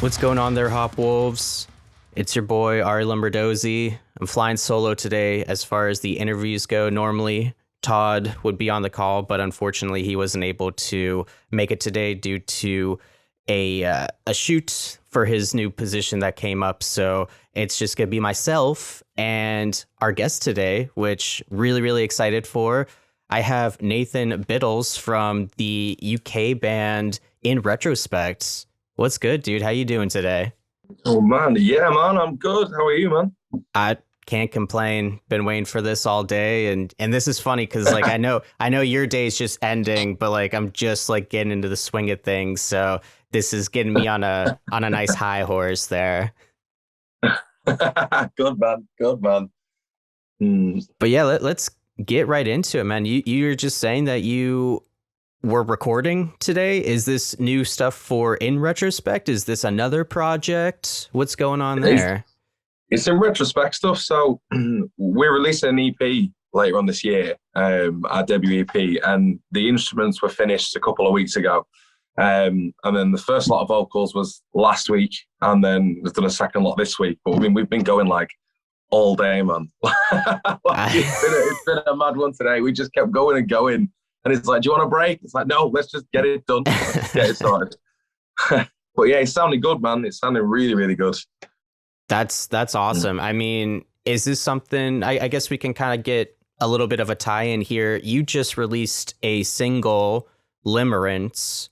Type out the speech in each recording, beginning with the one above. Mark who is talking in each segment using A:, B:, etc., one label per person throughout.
A: What's going on there, Hop Wolves? It's your boy, Arie Lombardozzi. I'm flying solo today as far as the interviews go. Normally, Todd would be on the call, but unfortunately, he wasn't able to make it today due to a shoot for his new position that came up. So it's just going to be myself and our guest today, which really excited for. I have Nathan Biddles from the UK band InRetrospect. What's good, dude? How you doing today?
B: Oh, man. Yeah, man. I'm good. How are you, man?
A: I can't complain. Been waiting for this all day. And this is funny because, like, I know your day's just ending, but, like, I'm just, like, getting into the swing of things. So this is getting me on a nice high horse there.
B: Good, man. Good, man.
A: But, yeah, let's get right into it, man. You're just saying that you were recording today. Is this new stuff for InRetrospect? Is this another project? What's going on there?
B: It's InRetrospect stuff. So we're releasing an EP later on this year, our debut EP, and the instruments were finished a couple of weeks ago. And then the first lot of vocals was last week, and then we've done a second lot this week. But I mean, we've been going like all day, man. It's been a mad one today. We just kept going and going. And it's like, do you want a break? It's like, no, let's just get it done. Let's get it started. But yeah, it's sounding good, man. It's sounding really good.
A: That's awesome. I mean, is this something, I guess we can kind of get a little bit of a tie-in here. You just released a single, Limerence,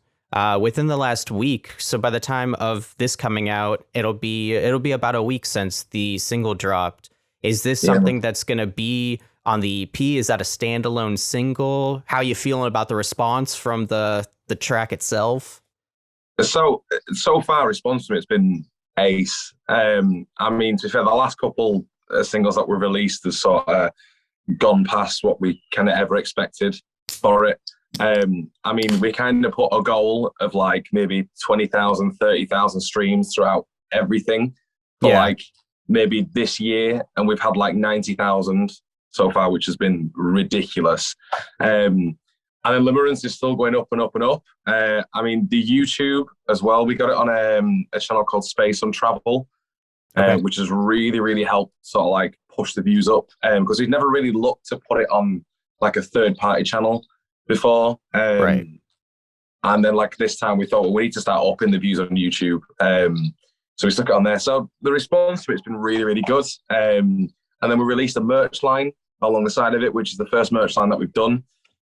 A: within the last week. So by the time of this coming out, it'll be about a week since the single dropped. Is this something that's going to be on the EP? Is that a standalone single? How are you feeling about the response from the track itself?
B: So far, response to it's been ace. I mean, to be fair, the last couple singles that were released has sort of gone past what we kind of ever expected for it. I mean, we kind of put a goal of like maybe 20,000, 30,000 streams throughout everything for like maybe this year, and we've had like 90,000 so far, which has been ridiculous. And then Limerence is still going up and up and up. I mean, the YouTube as well, we got it on a channel called Space and Travel, which has really helped sort of like push the views up, because we've never really looked to put it on like a third-party channel before.
A: Right.
B: And then like this time we thought, well, we need to start upping the views on YouTube. So we stuck it on there. So the response to it's been really good. And then we released a merch line along the side of it, which is the first merch line that we've done.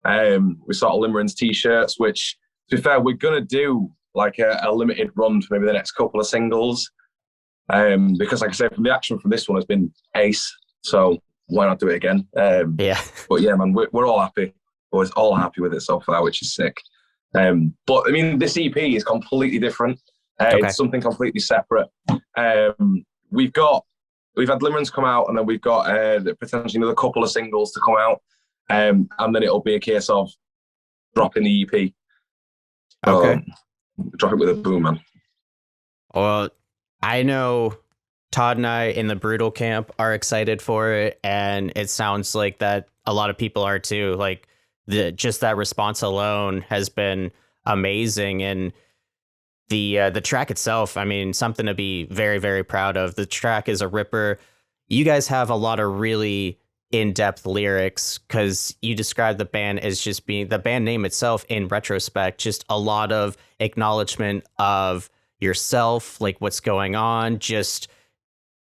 B: We sort of Limerence t-shirts, which, to be fair, we're going to do like a limited run for maybe the next couple of singles. Because like I said, the action from this one has been ace. So why not do it again? But yeah, man, we're all happy. We're all happy with it so far, which is sick. But I mean, this EP is completely different. It's something completely separate. We've had Limerence come out, and then we've got potentially another couple of singles to come out, and then it'll be a case of dropping the EP. Drop it with a boom, man.
A: Well, I know Todd and I in the Brewtal camp are excited for it, and it sounds like that a lot of people are too. Like just that response alone has been amazing, and the track itself, I mean, something to be very proud of. The track is a ripper. You guys have a lot of really in-depth lyrics, because you describe the band as just being, the band name itself, InRetrospect, just a lot of acknowledgement of yourself, like what's going on, just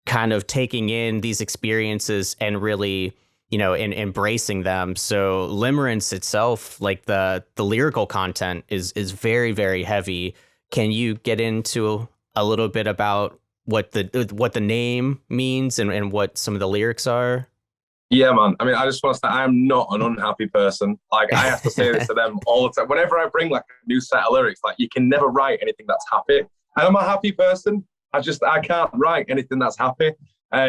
A: kind of taking in these experiences and really, you know, embracing them. So Limerence itself, like the lyrical content is very heavy. Can you get into a little bit about what the name means and what some of the lyrics are?
B: Yeah, man. I mean, I just want to say I'm not an unhappy person. Like, I have to say this to them all the time. Whenever I bring like a new set of lyrics, like, you can never write anything that's happy. And I'm a happy person. I can't write anything that's happy. So,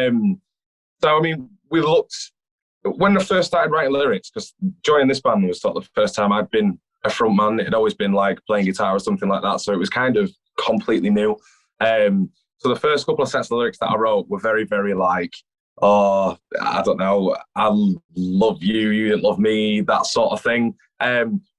B: I mean, we looked, when I first started writing lyrics, because joining this band was sort of the first time I'd been a front man. It had always been like playing guitar or something like that. So it was kind of completely new. So the first couple of sets of lyrics that I wrote were very like, oh, I don't know, I love you, you didn't love me, that sort of thing.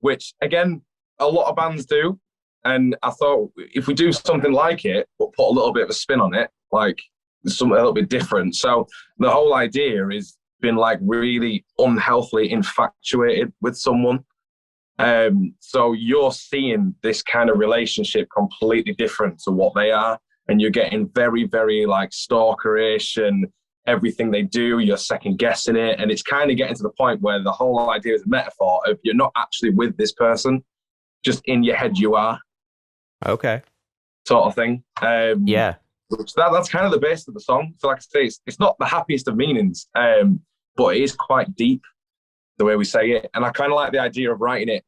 B: Which, again, a lot of bands do. And I thought if we do something like it, but put a little bit of a spin on it, like something a little bit different. So the whole idea is been like really unhealthily infatuated with someone. So you're seeing this kind of relationship completely different to what they are. And you're getting very, very like stalkerish, and everything they do, you're second guessing it. And it's kind of getting to the point where the whole idea is a metaphor of you're not actually with this person, just in your head you are.
A: Okay.
B: Sort of thing.
A: Yeah.
B: That's kind of the base of the song. So like I say, it's not the happiest of meanings, but it is quite deep the way we say it. And I kind of like the idea of writing it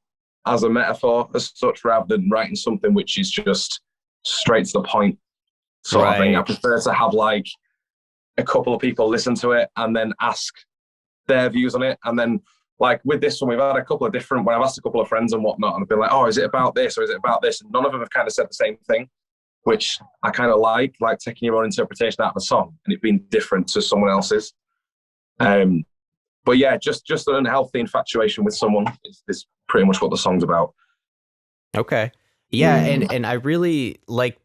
B: as a metaphor as such, rather than writing something which is just straight to the point sort of thing. I prefer to have like a couple of people listen to it and then ask their views on it. And then like with this one, we've had a couple of different, when I've asked a couple of friends and whatnot, and I've been like, oh, is it about this or is it about this? And none of them have kind of said the same thing, which I kind of like taking your own interpretation out of a song and it being different to someone else's. But yeah, just an unhealthy infatuation with someone is pretty much what the song's about. Okay.
A: Yeah, and I really like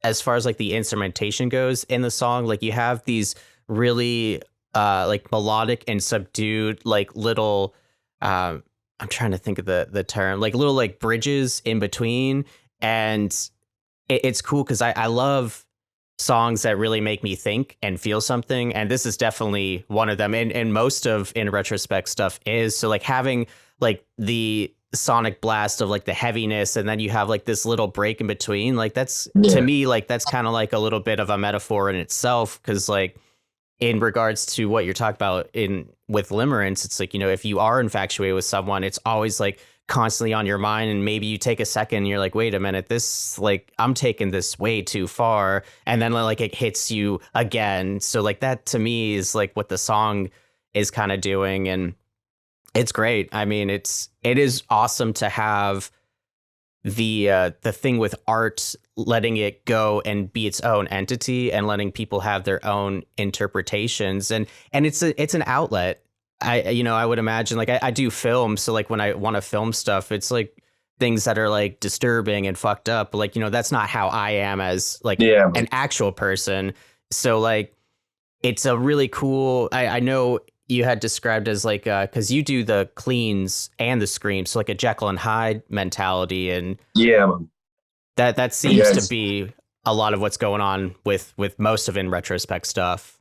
A: as far as like the instrumentation goes in the song, like you have these really like melodic and subdued like little I'm trying to think of the term, like little like bridges in between, and it's cool because I love songs that really make me think and feel something, and this is definitely one of them, and most of InRetrospect stuff is. So like having like the sonic blast of like the heaviness, and then you have like this little break in between, like that's to me like that's kind of like a little bit of a metaphor in itself, because like in regards to what you're talking about with Limerence, it's like, you know, if you are infatuated with someone, it's always like constantly on your mind, and maybe you take a second and you're like, wait a minute, this like I'm taking this way too far, and then like it hits you again. So like that to me is like what the song is kind of doing, and it's great. I mean, it is awesome to have the thing with art, letting it go and be its own entity and letting people have their own interpretations, and it's an outlet. I would imagine, like I do film, so like when I want to film stuff, it's like things that are like disturbing and fucked up, but like, you know, that's not how I am as like an actual person. So like it's a really cool, I know you had described as like because you do the cleans and the screams, so like a Jekyll and Hyde mentality, and that seems to be a lot of what's going on with most of InRetrospect stuff.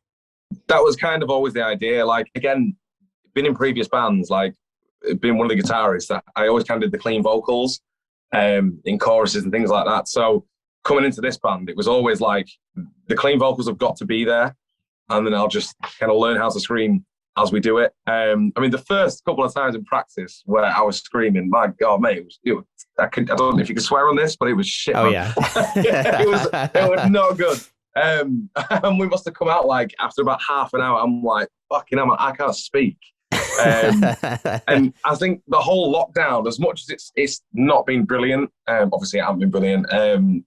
B: That was kind of always the idea. Like again, been in previous bands, like being one of the guitarists, I always kind of did the clean vocals in choruses and things like that. So coming into this band, it was always like the clean vocals have got to be there, and then I'll just kind of learn how to scream as we do it. I mean, the first couple of times in practice where I was screaming, my God, mate, I don't know if you can swear on this, but it was shit.
A: Oh, yeah.
B: it was not good. And we must have come out like after about half an hour, I'm like, fucking hell, I can't speak. And I think the whole lockdown, as much as it's not been brilliant, obviously it hasn't been brilliant,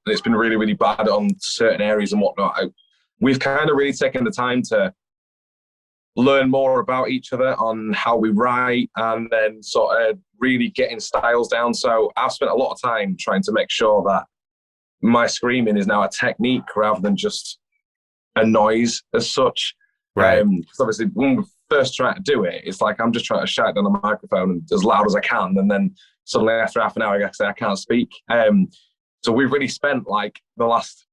B: it's been really, really bad on certain areas and whatnot. We've kind of really taken the time to learn more about each other on how we write, and then sort of really getting styles down. So I've spent a lot of time trying to make sure that my screaming is now a technique rather than just a noise as such. Right. Because obviously when we first try to do it, it's like I'm just trying to shout down the microphone and as loud as I can, and then suddenly after half an hour I say I can't speak. So we've really spent like the last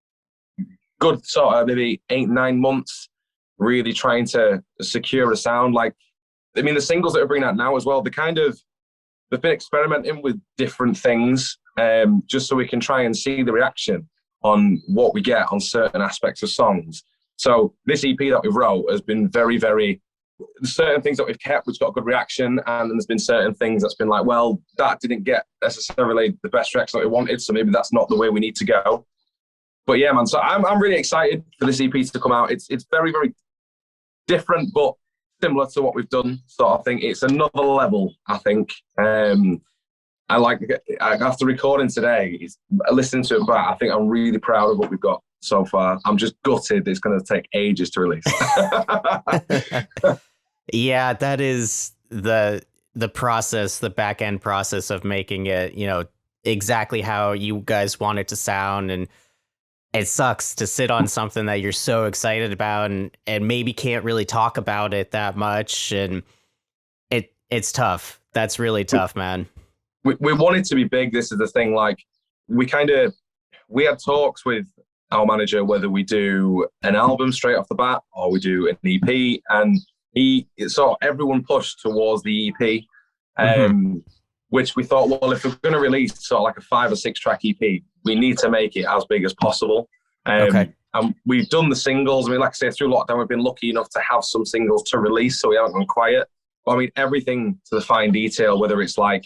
B: good sort of maybe 8-9 months really trying to secure a sound. Like, I mean, the singles that we're bringing out now as well, they've been experimenting with different things, just so we can try and see the reaction on what we get on certain aspects of songs. So this EP that we've wrote has been very, very, certain things that we've kept, which got a good reaction, and then there's been certain things that's been like, well, that didn't get necessarily the best reaction that we wanted, so maybe that's not the way we need to go. But yeah, man, so I'm really excited for this EP to come out. It's very, very different, but similar to what we've done, sort of thing. It's another level, I think. After recording today, listening to it back, I think I'm really proud of what we've got so far. I'm just gutted it's going to take ages to release.
A: Yeah, that is the process, the back end process of making it, you know, exactly how you guys want it to sound. And it sucks to sit on something that you're so excited about and maybe can't really talk about it that much. And it's tough. That's really tough, man.
B: We want it to be big. This is the thing. Like, we had talks with our manager whether we do an album straight off the bat or we do an EP, and everyone pushed towards the EP, which we thought, well, if we're going to release sort of like a 5 or 6 track EP, we need to make it as big as possible. And we've done the singles. I mean, like I say, through lockdown, we've been lucky enough to have some singles to release, so we haven't gone quiet. But I mean, everything to the fine detail, whether it's like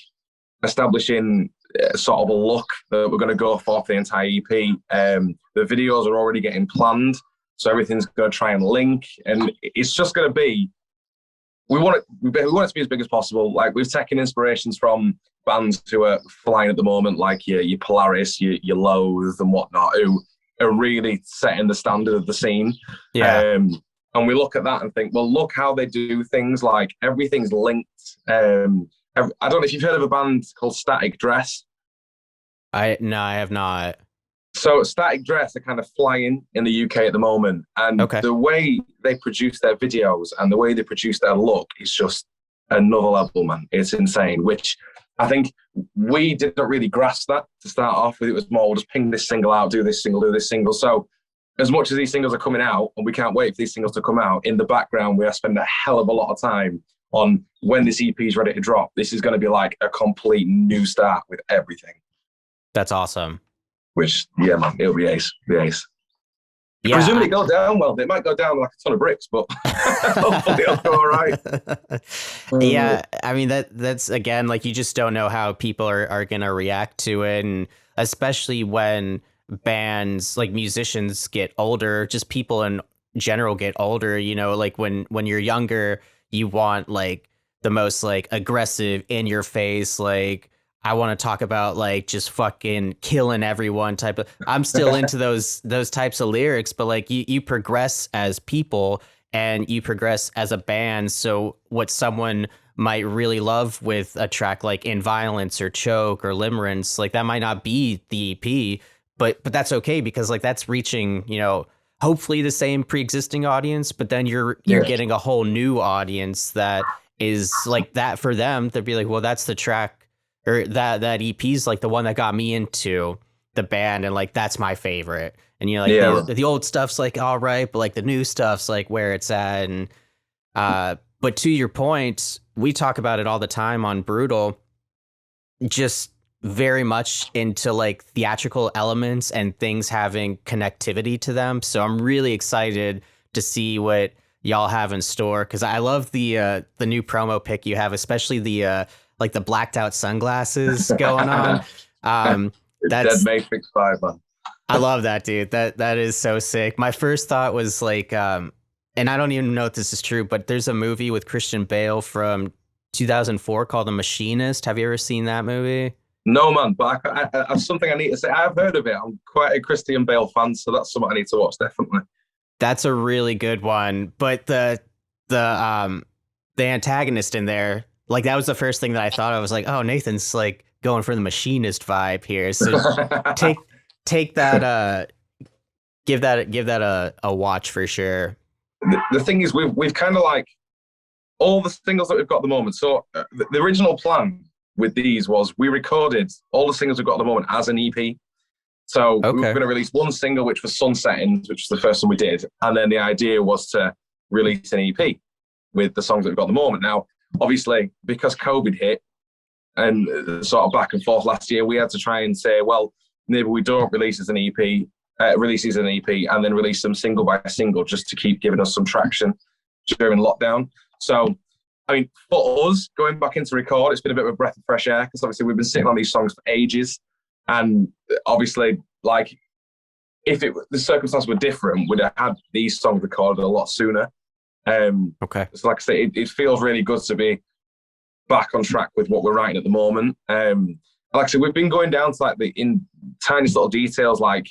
B: establishing sort of a look that we're going to go for the entire EP. The videos are already getting planned, so everything's going to try and link, and it's just going to be. We want it to be as big as possible. Like, we've taken inspirations from bands who are flying at the moment, like your Polaris, your Loathe, and whatnot, who are really setting the standard of the scene.
A: Yeah.
B: And we look at that and think, well, look how they do things. Like, everything's linked. I don't know if you've heard of a band called Static Dress.
A: No, I have not.
B: So Static Dress are kind of flying in the UK at the moment. And the way they produce their videos and the way they produce their look is just another level, man. It's insane, which I think we didn't really grasp that to start off with. It was more, we'll just ping this single out, do this single. So as much as these singles are coming out, and we can't wait for these singles to come out, in the background, we are spending a hell of a lot of time on when this EP is ready to drop. This is going to be like a complete new start with everything.
A: That's awesome.
B: Which, yeah, man, it'll be ace.
A: Yeah.
B: Presumably go down well. It might go down like a ton of bricks, but hopefully it'll go all right.
A: Yeah, I mean, that's again, like, you just don't know how people are going to react to it. And especially when bands, like musicians, get older, just people in general get older, you know, like when you're younger, you want like the most like aggressive, in your face, like, I want to talk about like just fucking killing everyone type of. I'm still into those types of lyrics, but like you progress as people and you progress as a band. So what someone might really love with a track like In Violence or Choke or Limerence, like, that might not be the EP, but that's okay, because like that's reaching, you know, hopefully the same pre-existing audience, but then you're getting a whole new audience that is like that for them. They'd be like, well, that's the track. Or that EP is like the one that got me into the band, and like that's my favorite. And you know, like the old stuff's like all right, but like the new stuff's like where it's at. And but to your point, we talk about it all the time on Brewtal, just very much into like theatrical elements and things having connectivity to them. So I'm really excited to see what y'all have in store, because I love the new promo pic you have, especially the like the blacked out sunglasses going on. That's
B: Dead Matrix 5, man.
A: I love that, dude. That is so sick. My first thought was like, and I don't even know if this is true, but there's a movie with Christian Bale from 2004 called The Machinist. Have you ever seen that movie?
B: No, man, but I have something I need to say. I've heard of it. I'm quite a Christian Bale fan, so that's something I need to watch, definitely.
A: That's a really good one. But the antagonist in there, like, that was the first thing that I thought. I was like, oh, Nathan's like going for the Machinist vibe here. So take that, give that a watch for sure.
B: The thing is, we've kind of like all the singles that we've got at the moment. So the original plan with these was we recorded all the singles we've got at the moment as an EP. So we were going to release one single, which was Sunsettings, which was the first one we did. And then the idea was to release an EP with the songs that we've got at the moment. Now, obviously, because COVID hit and sort of back and forth last year, we had to try and say, well, maybe we don't release as an EP, release as an EP, and then release them single by single just to keep giving us some traction during lockdown. So, I mean, for us, going back into record, it's been a bit of a breath of fresh air, because obviously we've been sitting on these songs for ages. And obviously, like, if the circumstances were different, we'd have had these songs recorded a lot sooner. So like I say, it feels really good to be back on track with what we're writing at the moment. Like I said, we've been going down to like in tiniest little details, like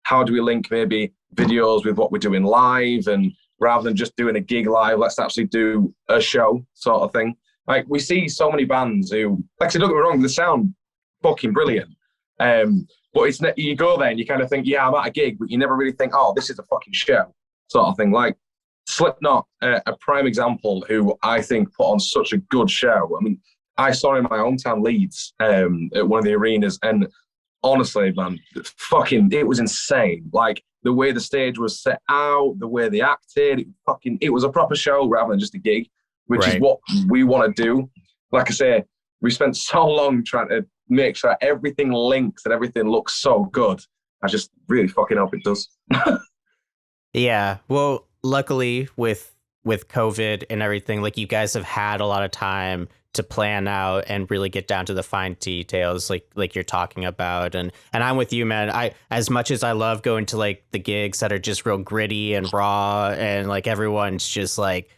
B: how do we link maybe videos with what we're doing live, and rather than just doing a gig live, let's actually do a show sort of thing. Like, we see so many bands who, like I said, don't get me wrong, they sound fucking brilliant, But you go there and you kind of think, yeah, I'm at a gig, but you never really think, oh, this is a fucking show, sort of thing. Like Slipknot, a prime example, who I think put on such a good show. I mean, I saw in my hometown Leeds at one of the arenas, and honestly, man, it was insane. Like the way the stage was set out, the way they acted, it was a proper show rather than just a gig, which is what we want to do. Like I say, we spent so long trying to make sure everything links and everything looks so good. I just really fucking hope it does.
A: Yeah. Well, luckily with COVID and everything, like you guys have had a lot of time to plan out and really get down to the fine details like you're talking about. And I'm with you, man. As much as I love going to like the gigs that are just real gritty and raw and like everyone's just like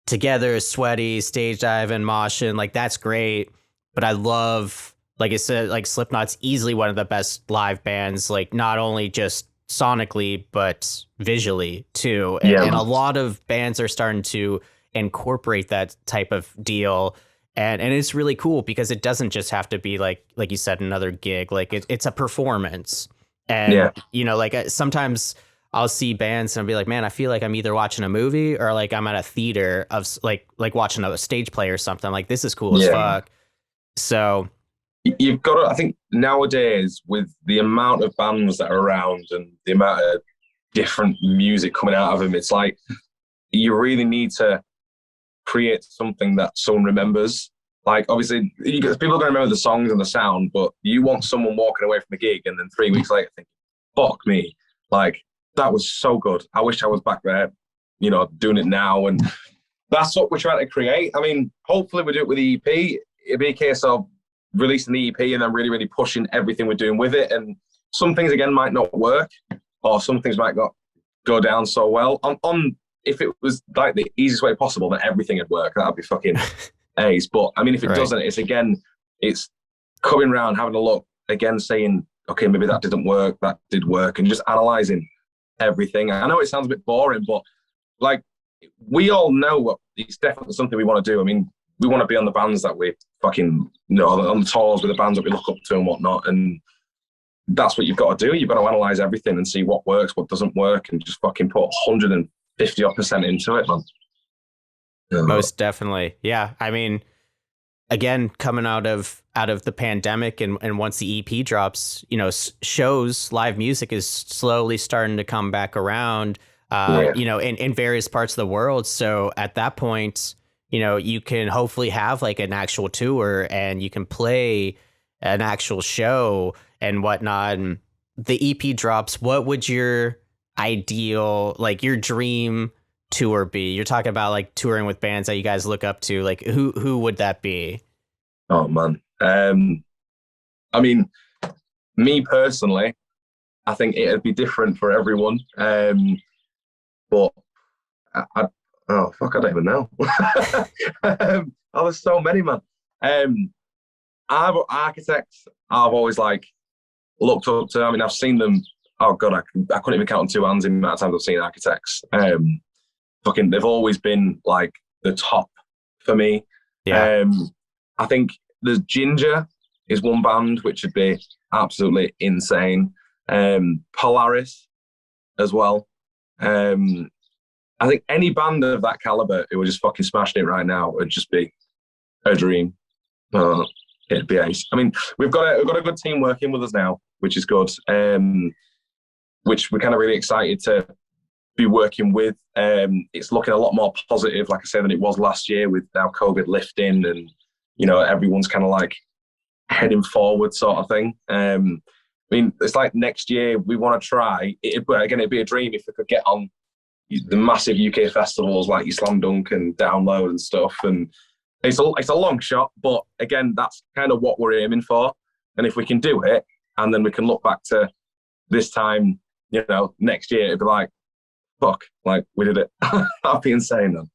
A: together, sweaty, stage diving, moshing, like that's great. But I love, like I said, like Slipknot's easily one of the best live bands, like not only just sonically, but visually too. And a lot of bands are starting to incorporate that type of deal. And it's really cool because it doesn't just have to be like you said, another gig. Like it's a performance. And, you know, like sometimes I'll see bands and I'll be like, man, I feel like I'm either watching a movie or like I'm at a theater of like watching a stage play or something. Like this is cool as fuck. So
B: you've got to, I think nowadays with the amount of bands that are around and the amount of different music coming out of them, it's like you really need to create something that someone remembers. Like obviously people are going to remember the songs and the sound, but you want someone walking away from the gig and then 3 weeks later thinking, fuck me, like that was so good. I wish I was back there, you know, doing it now. And that's what we're trying to create. I mean, hopefully we do it with the EP. It'd be a case of releasing the EP and then really, really pushing everything we're doing with it. And some things again might not work, or some things might go down so well. On if it was like the easiest way possible, then everything would work. That'd be fucking ace. But I mean, if it doesn't, it's coming around, having a look again, saying, okay, maybe that didn't work, that did work, and just analysing everything. I know it sounds a bit boring, but like we all know what it's definitely something we want to do. I mean, we want to be on the bands that we fucking, you know, on the tours with the bands that we look up to and whatnot. And that's what you've got to do. You've got to analyse everything and see what works, what doesn't work, and just fucking put 150% into it, man.
A: Most definitely. Yeah. I mean, again, coming out of the pandemic and once the EP drops, you know, shows, live music is slowly starting to come back around, you know, in various parts of the world. So at that point, you know, you can hopefully have like an actual tour and you can play an actual show and whatnot. And the EP drops. What would your ideal, like your dream tour be? You're talking about like touring with bands that you guys look up to. Like who would that be?
B: Oh man. I mean, me personally, I think it'd be different for everyone. But oh fuck, I don't even know. There's so many, man. Architects, I've always like looked up to. I mean, I've seen them. Oh god, I couldn't even count on two hands the amount of times I've seen Architects. They've always been like the top for me. Yeah. I think there's Ginger is one band which would be absolutely insane. Polaris as well. I think any band of that caliber who are just fucking smashing it right now would just be a dream. It'd be ace. I mean, we've got a good team working with us now, which is good. Which we're kind of really excited to be working with. It's looking a lot more positive, like I said, than it was last year with now COVID lifting and, you know, everyone's kind of like heading forward sort of thing. I mean, it's like next year we want to try. It'd be a dream if we could get on the massive UK festivals like your Slam Dunk and Download and stuff. And it's a long shot, but again, that's kind of what we're aiming for. And if we can do it, and then we can look back to this time, you know, next year, it'd be like, fuck, like we did it. That'd be insane, then.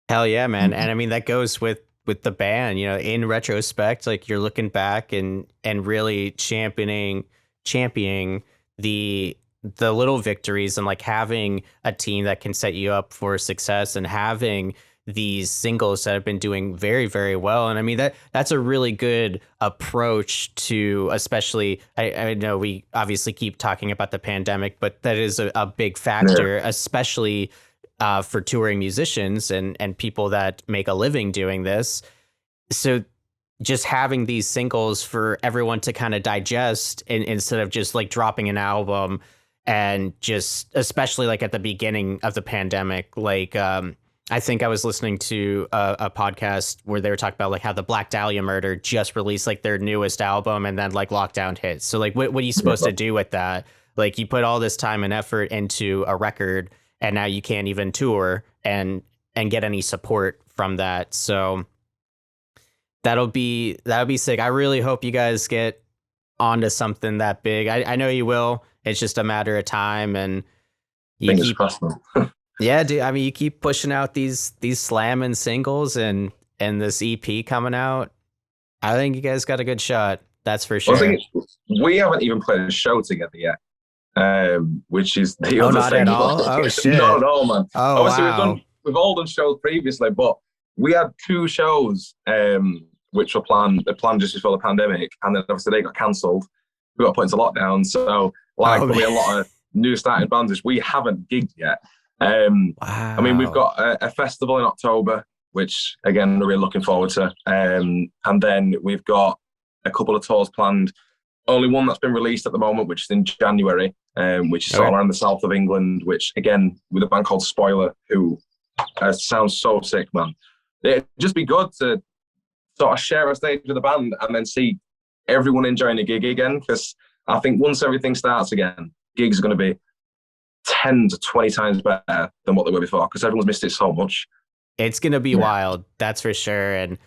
A: Hell yeah, man. And I mean, that goes with the band, you know, in retrospect, like you're looking back and really championing the little victories and like having a team that can set you up for success and having these singles that have been doing very, very well. And I mean, that's a really good approach to, especially, I know we obviously keep talking about the pandemic, but that is a big factor, especially for touring musicians and people that make a living doing this. So just having these singles for everyone to kind of digest instead of just like dropping an album, and just especially like at the beginning of the pandemic, like I think I was listening to a podcast where they were talking about like how the Black Dahlia Murder just released like their newest album, and then like lockdown hit. So like what are you supposed to do with that? Like you put all this time and effort into a record, and now you can't even tour and get any support from that. So that'll be sick. I really hope you guys get onto something that big. I know you will. It's just a matter of time, and you
B: Fingers crossed.
A: Yeah, dude. I mean, you keep pushing out these slamming singles and this EP coming out. I think you guys got a good shot. That's for sure.
B: Well, I think we haven't even played a show together yet, which is the other
A: not
B: thing.
A: at all? Oh, shit.
B: Not at all, man.
A: Oh,
B: Obviously,
A: wow.
B: we've all done shows previously, but we had 2 shows which were planned just before the pandemic, and then obviously they got cancelled. We got put into lockdown, so probably a lot of new starting bands is we haven't gigged yet.
A: Wow.
B: I mean, we've got a festival in October, which again we're really looking forward to, and then we've got a couple of tours planned. Only one that's been released at the moment, which is in January, which is sort of around the south of England, which again with a band called Spoiler, who sounds so sick, man. It'd just be good to sort of share a stage with the band and then see everyone enjoying a gig again, because I think once everything starts again, gigs are going to be 10 to 20 times better than what they were before, because everyone's missed it so much.
A: It's going to be wild, that's for sure. And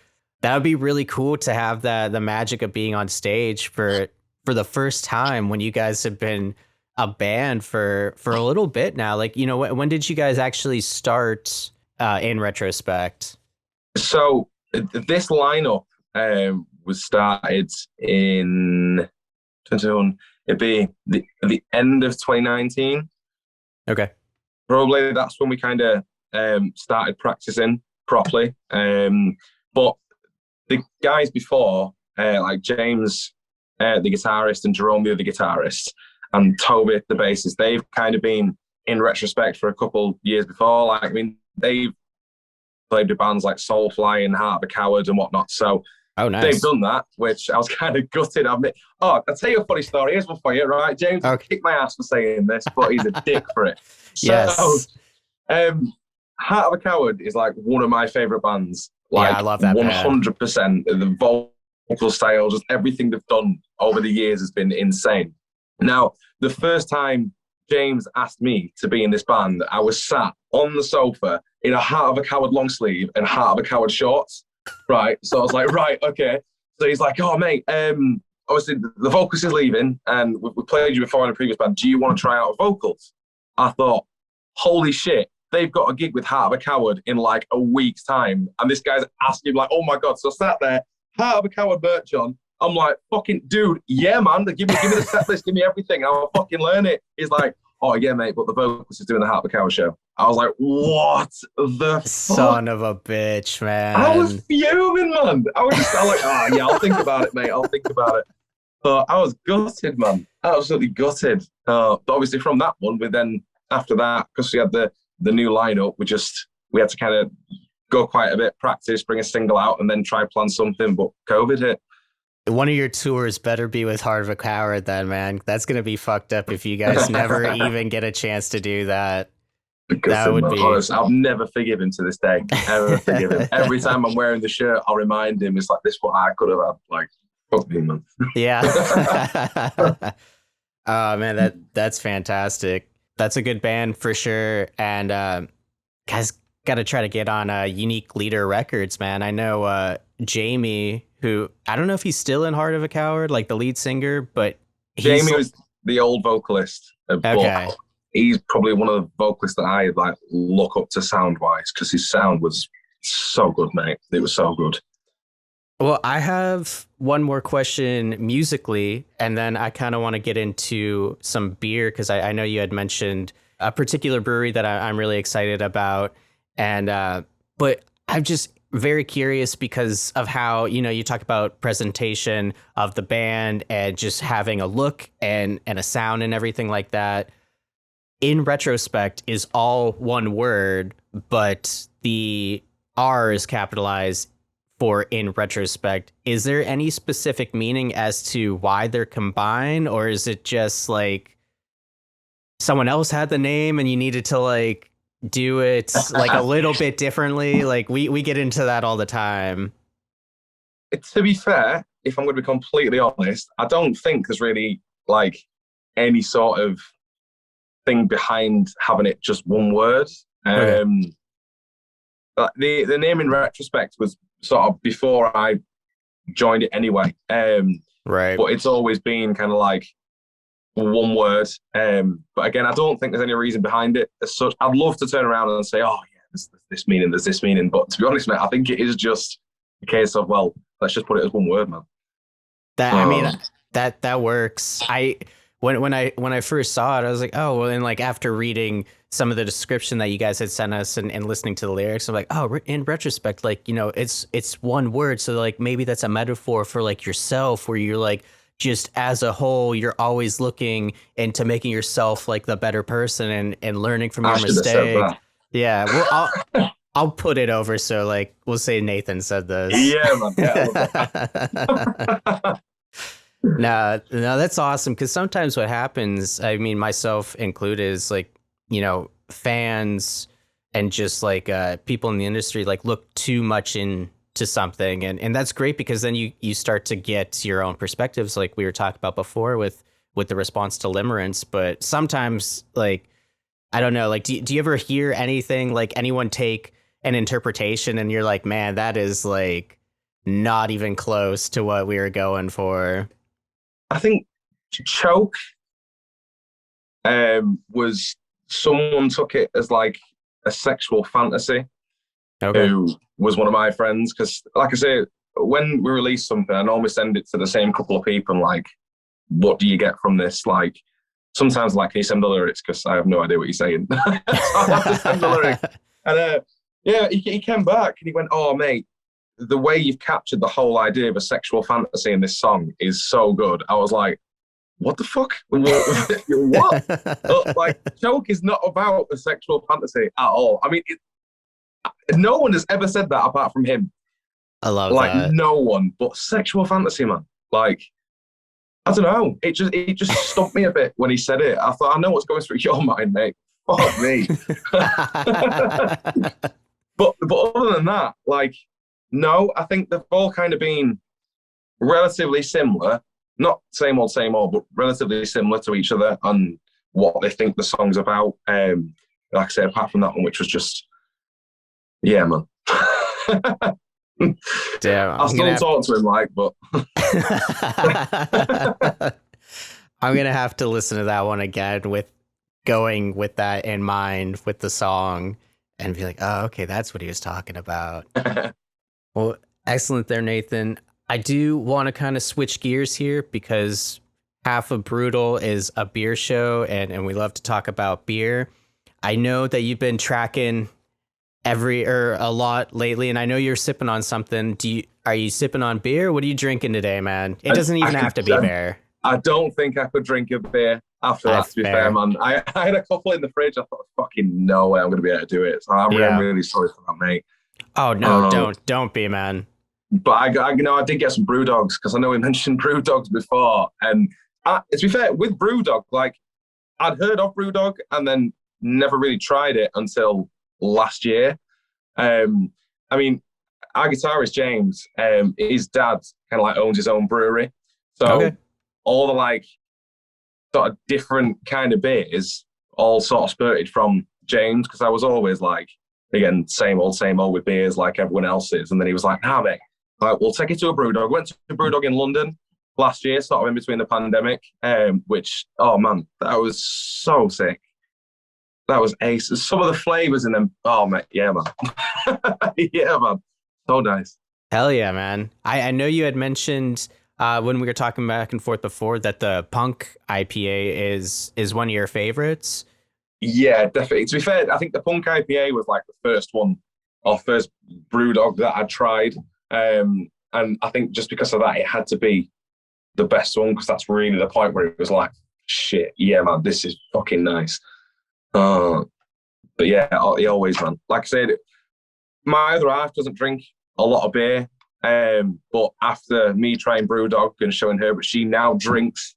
A: that would be really cool to have the magic of being on stage for the first time when you guys have been a band for a little bit now. Like, you know, when did you guys actually start in retrospect?
B: So this lineup was started in 2021. It'd be the end of 2019.
A: Okay.
B: Probably that's when we kind of started practicing properly. But the guys before, like James, the guitarist, and Jerome, the other guitarist, and Toby, the bassist, they've kind of been in retrospect for a couple years before. Like, I mean, they've played with bands like Soulfly and Heart of a Coward and whatnot. So
A: nice.
B: They've done that, which I was kind of gutted. I'll tell you a funny story. Here's one for you, right? James kicked my ass for saying this, but he's a dick for it.
A: Yes.
B: So, Heart of a Coward is like one of my favourite bands. Like,
A: yeah, I love that
B: 100%.
A: Band.
B: The vocal style, just everything they've done over the years has been insane. Now, the first time James asked me to be in this band, I was sat on the sofa in a Heart of a Coward long sleeve and Heart of a Coward shorts. Right. So I was like, right, okay. So he's like, oh, mate, obviously the vocalist is leaving and we played you before in a previous band. Do you want to try out vocals? I thought, holy shit, they've got a gig with Heart of a Coward in like a week's time. And this guy's asking, like, oh my God. So I sat there, Heart of a Coward merch on. I'm like, fucking dude, yeah, man. Give me the set list, give me everything. I'll fucking learn it. He's like, oh, yeah, mate, but the vocalist is doing the Heart of a Coward show. I was like, what the fuck?
A: Son of a bitch, man.
B: I was fuming, man. I was like, oh, yeah, I'll think about it, mate. I'll think about it. But I was gutted, man. Absolutely gutted. But obviously from that one, we then, after that, because we had the new lineup, we had to kind of go quite a bit, practice, bring a single out, and then try plan something. But COVID hit.
A: One of your tours better be with Heart of a Coward then, man. That's going to be fucked up if you guys never even get a chance to do that. That would be...
B: Honest, I've never forgiven to this day. Ever forgiven. Every time I'm wearing the shirt, I'll remind him, it's like, this what I could have had. Like, fuck me, man.
A: Yeah. Oh, man, that's fantastic. That's a good band for sure. And guys got to try to get on Unique Leader Records, man. I know Jamie, who, I don't know if he's still in Heart of a Coward, like the lead singer, but
B: Jamie was the old vocalist.
A: Okay.
B: He's probably one of the vocalists that I like look up to sound-wise, because his sound was so good, mate. It was so good.
A: Well, I have one more question musically, and then I kind of want to get into some beer, because I know you had mentioned a particular brewery that I'm really excited about. And but I'm just very curious because of how, you talk about presentation of the band and just having a look and a sound and everything like that. In retrospect is all one word, but the R is capitalized for in retrospect. Is there any specific meaning as to why they're combined, or is it just like someone else had the name and you needed to like do it like a little bit differently? Like we get into that all the time.
B: To be fair, if I'm going to be completely honest, I don't think there's really like any sort of thing behind having it just one word. Okay. The name in retrospect was sort of before I joined it anyway.
A: Right.
B: But it's always been kind of like one word. But again, I don't think there's any reason behind it as such. I'd love to turn around and say, oh yeah, there's this meaning, there's this meaning. But to be honest, mate, I think it is just a case of, well, let's just put it as one word, man.
A: I mean, that works. When I first saw it, I was like, oh, well, and like after reading some of the description that you guys had sent us and listening to the lyrics, I'm like, oh, in retrospect, like, it's one word. So like maybe that's a metaphor for like yourself, where you're like, just as a whole, you're always looking into making yourself like the better person and learning from your mistake. Yeah. Well, I'll put it over. So like, we'll say Nathan said this.
B: Yeah, man. Yeah.
A: No, that's awesome. Because sometimes what happens, I mean, myself included, is like, fans and just like people in the industry like look too much into something. And that's great, because then you start to get your own perspectives, like we were talking about before with the response to Limerence. But sometimes, like, I don't know, like, do you ever hear anything, like anyone take an interpretation and you're like, man, that is like not even close to what we were going for?
B: I think Choke was, someone took it as like a sexual fantasy. Okay. Who was one of my friends, because like I say, when we release something, I normally send it to the same couple of people, like, what do you get from this? Like, sometimes like, can you send the lyrics, because I have no idea what you're saying. So I have to send the lyrics. And yeah, he came back and he went, oh mate, the way you've captured the whole idea of a sexual fantasy in this song is so good. I was like, what the fuck? What? But, like, Choke is not about a sexual fantasy at all. I mean, no one has ever said that apart from him.
A: I love
B: like,
A: that.
B: No one. But sexual fantasy, man. Like, I don't know. It just stumped me a bit when he said it. I thought, I know what's going through your mind, mate. Fuck me. But other than that, like, no, I think they've all kind of been relatively similar. Not same old, but relatively similar to each other on what they think the song's about. Like I said, apart from that one, which was just, yeah, man.
A: Damn,
B: I still talk to him, like, but
A: I'm gonna have to listen to that one again with going with that in mind with the song and be like, oh, okay, that's what he was talking about. Well, excellent there, Nathan. I do want to kind of switch gears here, because half of Brewtal is a beer show, and we love to talk about beer. I know that you've been tracking a lot lately, and I know you're sipping on something. Are you sipping on beer? What are you drinking today, man? It doesn't even have to be beer.
B: I don't think I could drink a beer after that, to be fair, man. I had a couple in the fridge. I thought, fucking no way I'm going to be able to do it. So I'm really sorry for that, mate.
A: Oh, no, don't be, man.
B: But I did get some brew dogs, because I know we mentioned brew dogs before. And to be fair, with Brewdog, like, I'd heard of Brewdog and then never really tried it until last year. I mean, our guitarist James, his dad kind of like owns his own brewery. So all the like sort of different kind of beers all sort of spurted from James, because I was always like, again, same old with beers like everyone else is. And then he was like, nah, mate, like, we'll take it to a Brewdog. Went to a Brewdog in London last year, sort of in between the pandemic, which, oh man, that was so sick. That was ace. Some of the flavors in them, oh mate, yeah, man. Yeah, man. So nice.
A: Hell yeah, man. I know you had mentioned when we were talking back and forth before that the Punk IPA is one of your favorites.
B: Yeah, definitely. To be fair, I think the Punk IPA was like the first one our first Brewdog that I tried. And I think just because of that, it had to be the best one, because that's really the point where it was like, shit, yeah, man, this is fucking nice. But yeah, he always, man. Like I said, my other half doesn't drink a lot of beer. But after me trying Brewdog and showing her, but she now drinks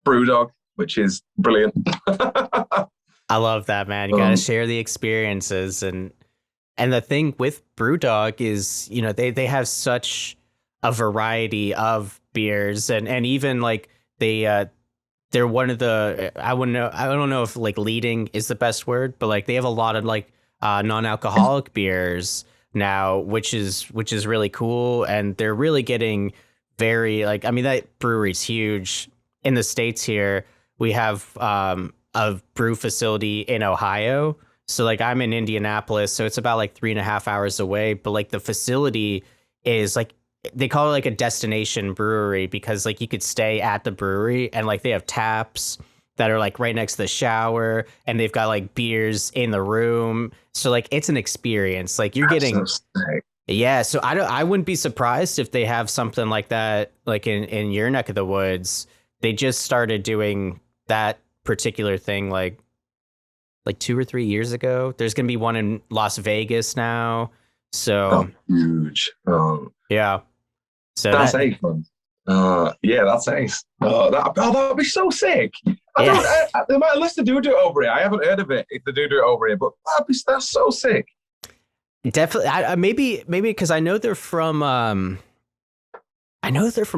B: Brewdog, which is brilliant.
A: I love that, man. You gotta share the experiences, and the thing with Brewdog is, you know, they have such a variety of beers, and even like they're one of the, I don't know if like leading is the best word, but like they have a lot of like non-alcoholic beers now, which is really cool, and they're really getting very, like, I mean, that brewery's huge in the States. Here we have a brew facility in Ohio, so like I'm in Indianapolis, so it's about like 3.5 hours away, but like the facility is like, they call it like a destination brewery, because like you could stay at the brewery, and like they have taps that are like right next to the shower, and they've got like beers in the room. So like it's an experience. Like you're getting, yeah. So I wouldn't be surprised if they have something like that, like in your neck of the woods. They just started doing that particular thing like 2 or 3 years ago. There's gonna be one in Las Vegas now. So
B: huge.
A: Yeah. So
B: that's ace, man. Yeah, that's ace. That would be so sick. They might, unless they do it over here. I haven't heard of it if they do it over here, but that's so sick.
A: Definitely. Maybe because I know they're from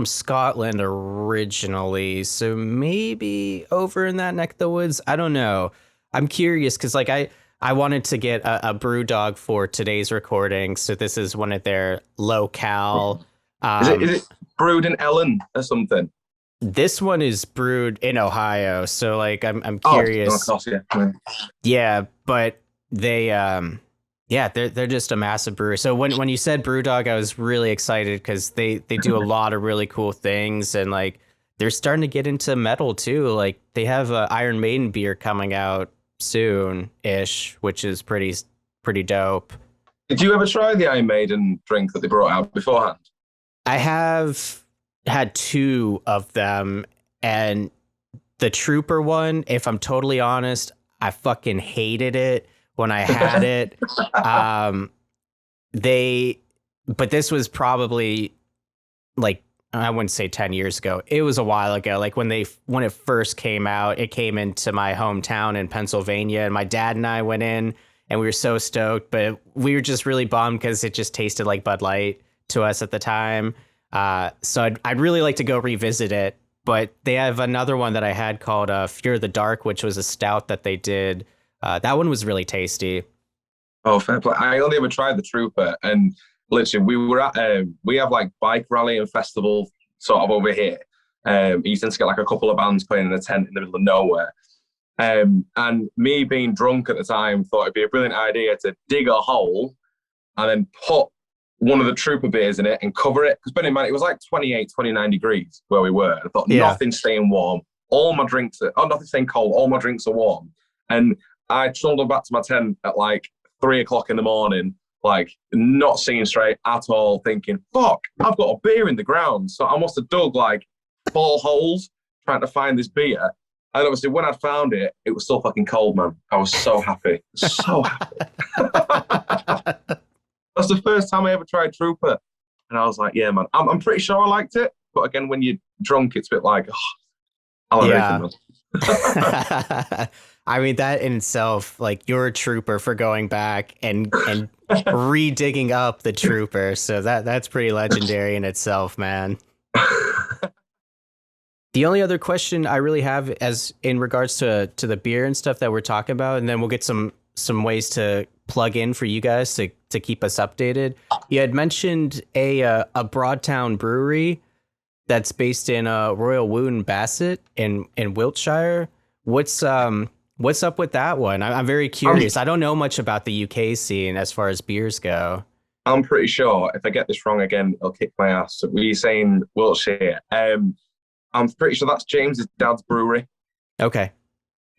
A: Scotland originally, so maybe over in that neck of the woods. I don't know. I'm curious because like I wanted to get a Brewdog for today's recording, so this is one of their low-cal.
B: Is it brewed in Ellen or something?
A: This one is brewed in Ohio, so like I'm curious. Yeah, but they they're just a massive brewery. So when you said Brewdog, I was really excited because they do a lot of really cool things, and like they're starting to get into metal too. Like they have a Iron Maiden beer coming out soon-ish, which is pretty dope.
B: Did you ever try the Iron Maiden drink that they brought out beforehand?
A: I have had 2 of them, and the Trooper one, if I'm totally honest, I fucking hated it when I had it. But this was probably like, I wouldn't say 10 years ago. It was a while ago. Like when it first came out, it came into my hometown in Pennsylvania, and my dad and I went in, and we were so stoked, but we were just really bummed because it just tasted like Bud Light to us at the time. So I'd really like to go revisit it, but they have another one that I had called Fear of the Dark, which was a stout that they did. That one was really tasty.
B: Oh, fair play. I only ever tried the Trooper, and literally we have like bike rally and festival sort of over here. You tend to get like a couple of bands playing in a tent in the middle of nowhere. And me being drunk at the time thought it'd be a brilliant idea to dig a hole and then put one of the Trooper beers in it and cover it. Because bearing in mind, it was like 28, 29 degrees where we were. I thought, nothing's staying warm. Nothing's staying cold. All my drinks are warm. And I trundled back to my tent at like 3 o'clock in the morning, like not seeing straight at all, thinking, fuck, I've got a beer in the ground. So I must have dug like 4 holes trying to find this beer. And obviously when I found it, it was still fucking cold, man. I was so happy. So happy. That's the first time I ever tried Trooper. And I was like, yeah, man, I'm pretty sure I liked it. But again, when you're drunk, it's a bit like, I love anything.
A: I mean, that in itself, like, you're a trooper for going back and re-digging up the Trooper. So that's pretty legendary in itself, man. The only other question I really have as in regards to the beer and stuff that we're talking about, and then we'll get some ways to plug in for you guys to keep us updated. You had mentioned a Broadtown brewery that's based in Royal Wootton Bassett in Wiltshire. What's up with that one? I'm very curious. I don't know much about the UK scene as far as beers go.
B: I'm pretty sure if I get this wrong again, it'll kick my ass. Were you saying Wiltshire? I'm pretty sure that's James's dad's brewery.
A: Okay.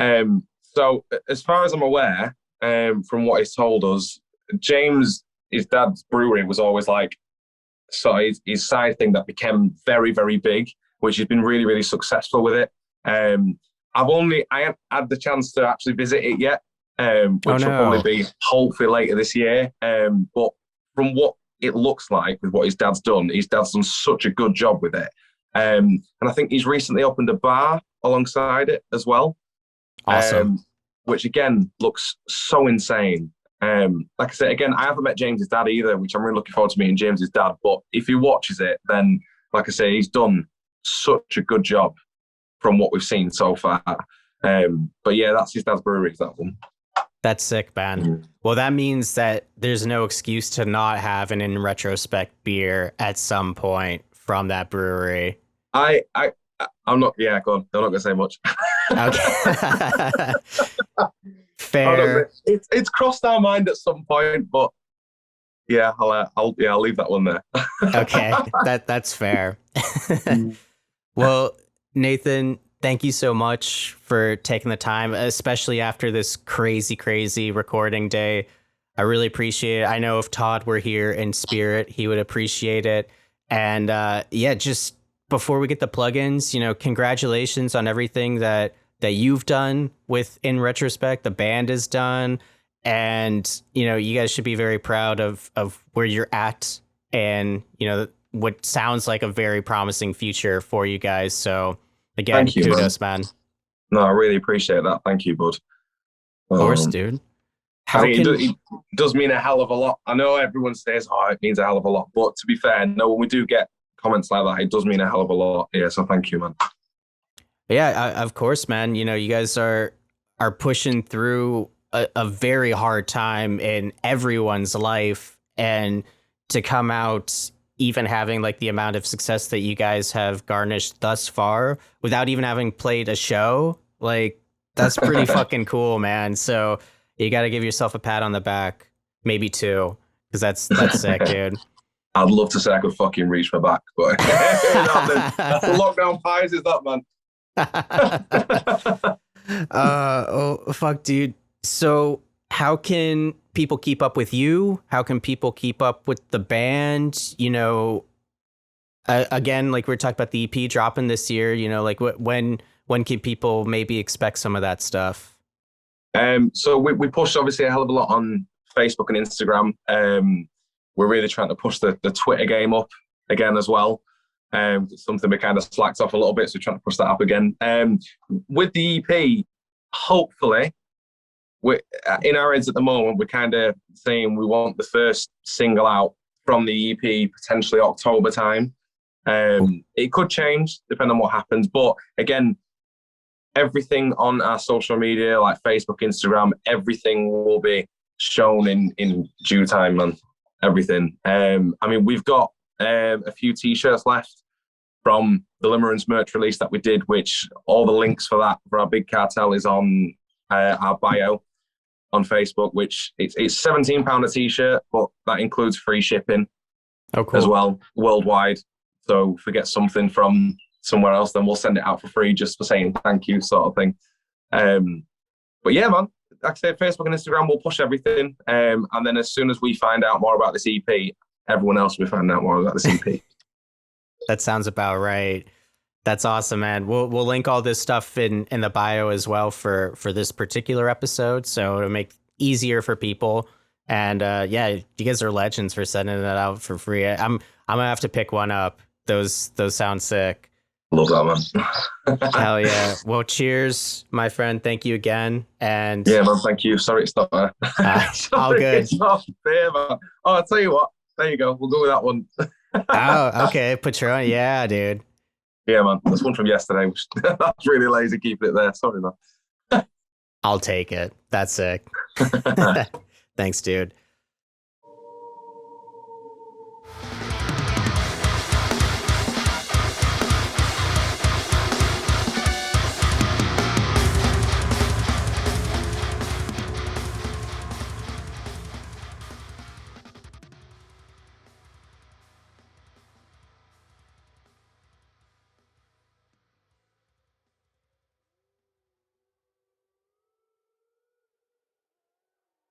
B: So as far as I'm aware, from what he's told us, James his dad's brewery was always like sort of his side thing that became very, very big, which has been really, really successful with it. I haven't had the chance to actually visit it yet, which will probably be hopefully later this year. But from what it looks like with what his dad's done such a good job with it. And I think he's recently opened a bar alongside it as well.
A: Awesome.
B: Which again looks so insane. Like I said, again, I haven't met James's dad either, which I'm really looking forward to meeting James's dad. But if he watches it, then like I say, he's done such a good job from what we've seen so far. But yeah, that's his dad's brewery, that one.
A: That's sick, man. Mm-hmm. Well, that means that there's no excuse to not have an InRetrospect beer at some point from that brewery.
B: I'm not. Yeah, go on. I'm not gonna say much.
A: Okay. Fair.
B: It's crossed our mind at some point, but yeah, I'll leave that one there.
A: Okay, that's fair. Well, Nathan, thank you so much for taking the time, especially after this crazy recording day. I really appreciate it. I know if Todd were here in spirit, he would appreciate it. And just before we get the plugins, congratulations on everything that you've done with InRetrospect. The band is done, and you guys should be very proud of where you're at, and what sounds like a very promising future for you guys. So again,
B: thank you,
A: kudos, man.
B: No, I really appreciate that. Thank you, bud.
A: Of course, dude.
B: It does mean a hell of a lot. I know everyone says, it means a hell of a lot. But to be fair, no, when we do get comments like that, it does mean a hell of a lot. Yeah, so thank you, man.
A: Yeah, of course, man. You guys are pushing through a very hard time in everyone's life. And to come out even having like the amount of success that you guys have garnished thus far without even having played a show, like that's pretty fucking cool, man. So you got to give yourself a pat on the back, maybe two, because that's sick, dude.
B: I'd love to say I could fucking reach my back, but that's the lockdown pies, is that, man?
A: Oh fuck, dude. So how can people keep up with you? How can people keep up with the band? Again, like we're talking about the EP dropping this year, like when can people maybe expect some of that stuff?
B: So we push obviously a hell of a lot on Facebook and Instagram. We're really trying to push the Twitter game up again as well. It's something we kind of slacked off a little bit, so we're trying to push that up again. With the EP, hopefully, in our heads at the moment, we're kind of saying we want the first single out from the EP potentially October time. It could change depending on what happens, but again, everything on our social media like Facebook, Instagram, everything will be shown in due time, man. Everything. We've got a few t-shirts left from the Limerence merch release that we did, which all the links for that for our big cartel is on our bio on Facebook, which it's £17 a t-shirt, but that includes free shipping as well worldwide. So if we get something from somewhere else, then we'll send it out for free just for saying thank you, sort of thing. But yeah, man, like I said, Facebook and Instagram will push everything. And then as soon as we find out more about this EP, everyone else will find out more about this EP.
A: That sounds about right. That's awesome, man. We'll link all this stuff in the bio as well for this particular episode, so to make it easier for people. And you guys are legends for sending that out for free. I'm gonna have to pick one up. Those sound sick.
B: Love that, man.
A: Hell yeah. Well, cheers, my friend. Thank you again. And
B: yeah, man, thank you. Sorry it's not there.
A: All good.
B: It's not fair, man. Oh, I'll tell you what. There you go. We'll go with that one.
A: Oh, okay. Patron. Yeah, dude.
B: Yeah, man. That's one from yesterday. That's really lazy keeping it there. Sorry, man.
A: I'll take it. That's sick. Thanks, dude.